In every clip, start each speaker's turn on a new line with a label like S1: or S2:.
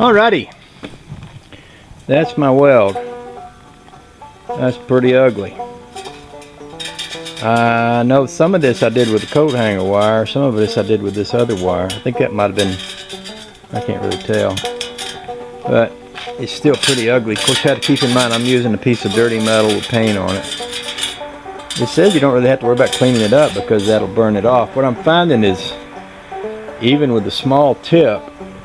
S1: Alrighty, that's my weld. That's pretty ugly. I know some of this I did with the coat hanger wire, some of this I did with this other wire. I think that might have been, I can't really tell, but it's still pretty ugly. Of course, you have to keep in mind I'm using a piece of dirty metal with paint on it. It says you don't really have to worry about cleaning it up because that'll burn it off. What I'm finding is, even with the small tip,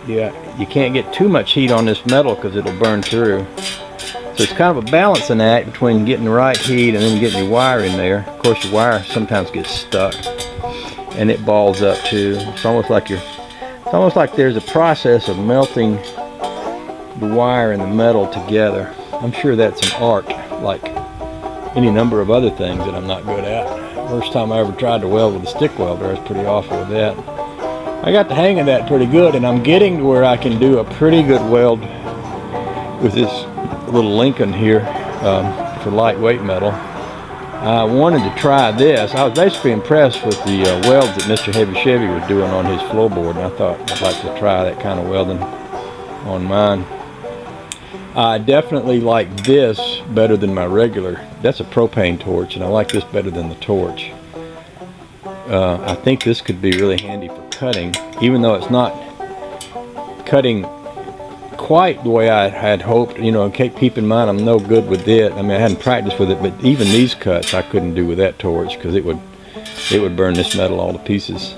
S1: you can't get too much heat on this metal because it'll burn through. So it's kind of a balancing act between getting the right heat and then getting your wire in there. Of course, your wire sometimes gets stuck and it balls up too. It's almost like there's a process of melting the wire and the metal together. I'm sure that's an art, like any number of other things that I'm not good at. First time I ever tried to weld with a stick welder, I was pretty awful with that. I got the hang of that pretty good, and I'm getting to where I can do a pretty good weld with this little Lincoln here for lightweight metal. I wanted to try this. I was basically impressed with the welds that Mr. Heavy Chevy was doing on his floorboard, and I thought I'd like to try that kind of welding on mine. I definitely like this better than my regular. That's a propane torch, and I like this better than the torch. I think this could be really handy for cutting, even though it's not cutting quite the way I had hoped. You know, keep in mind I'm no good with it. I mean, I hadn't practiced with it, but even these cuts I couldn't do with that torch because it would burn this metal all to pieces.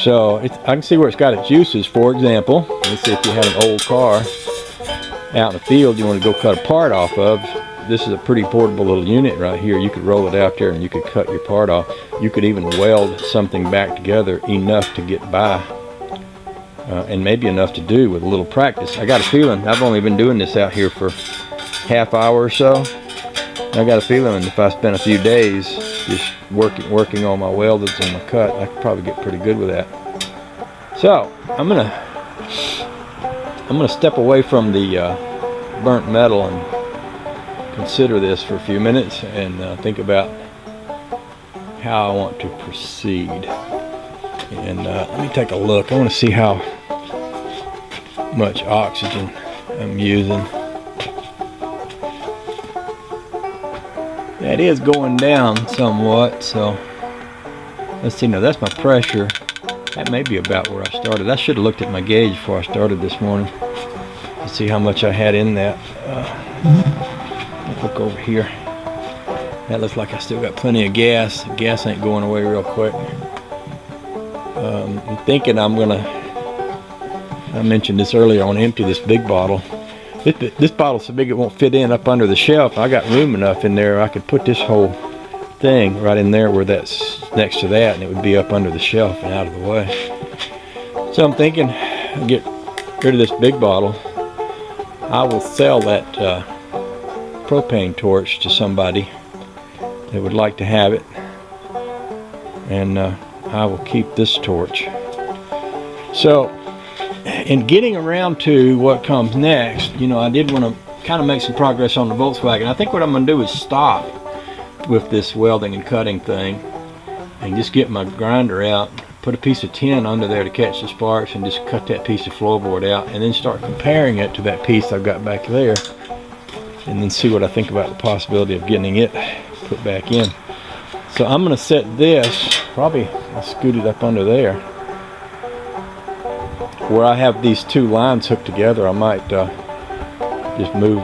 S1: So I can see where it's got its uses. For example, let's say if you had an old car out in the field you want to go cut a part off of, this is a pretty portable little unit right here. You could roll it out there and you could cut your part off. You could even weld something back together enough to get by, and maybe enough to do with a little practice. I got a feeling, I've only been doing this out here for half hour or so. I got a feeling if I spent a few days just working on my weldeds and my cut, I could probably get pretty good with that. So I'm gonna step away from the burnt metal and consider this for a few minutes and think about how I want to proceed. And let me take a look. I want to see how much oxygen I'm using. That is going down somewhat, so let's see. Now that's my pressure. That may be about where I started. I should have looked at my gauge before I started this morning to see how much I had in that. Look over here. That looks like I still got plenty of gas. The gas ain't going away real quick. I'm thinking I mentioned this earlier, I want to empty this big bottle. This bottle's so big it won't fit in up under the shelf. I got room enough in there I could put this whole thing right in there where that's next to that, and it would be up under the shelf and out of the way. So I'm thinking I'll get rid of this big bottle. I will sell that propane torch to somebody that would like to have it, and I will keep this torch. So in getting around to what comes next, you know, I did want to kind of make some progress on the Volkswagen. I think what I'm going to do is stop with this welding and cutting thing and just get my grinder out, put a piece of tin under there to catch the sparks, and just cut that piece of floorboard out, and then start comparing it to that piece I've got back there, and then see what I think about the possibility of getting it put back in. So I'm going to set this, probably I'll scoot it up under there. Where I have these two lines hooked together, I might just move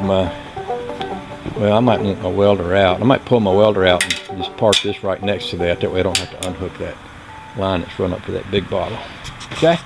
S1: I might want my welder out. I might pull my welder out and just park this right next to that. That way I don't have to unhook that line that's run up to that big bottle. Okay?